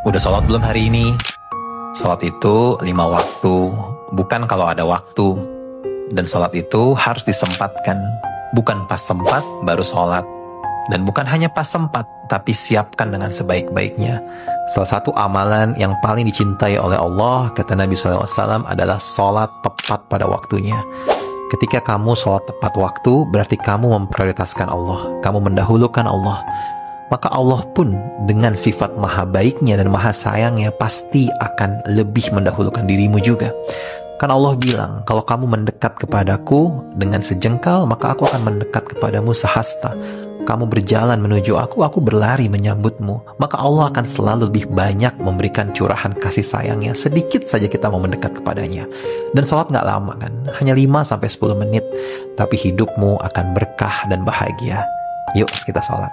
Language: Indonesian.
Udah sholat belum hari ini? Sholat itu 5 waktu, bukan kalau ada waktu. Dan sholat itu harus disempatkan, bukan pas sempat baru sholat. Dan bukan hanya pas sempat, tapi siapkan dengan sebaik-baiknya. Salah satu amalan yang paling dicintai oleh Allah, kata Nabi SAW, adalah sholat tepat pada waktunya. Ketika kamu sholat tepat waktu, berarti kamu memprioritaskan Allah. Kamu mendahulukan Allah. Maka Allah pun dengan sifat maha baiknya dan maha sayangnya pasti akan lebih mendahulukan dirimu juga. Kan Allah bilang, kalau kamu mendekat kepadaku dengan sejengkal, maka aku akan mendekat kepadamu sehasta. Kamu berjalan menuju aku berlari menyambutmu. Maka Allah akan selalu lebih banyak memberikan curahan kasih sayangnya. Sedikit saja kita mau mendekat kepadanya. Dan sholat gak lama kan, hanya 5-10 menit. Tapi hidupmu akan berkah dan bahagia. Yuk kita sholat.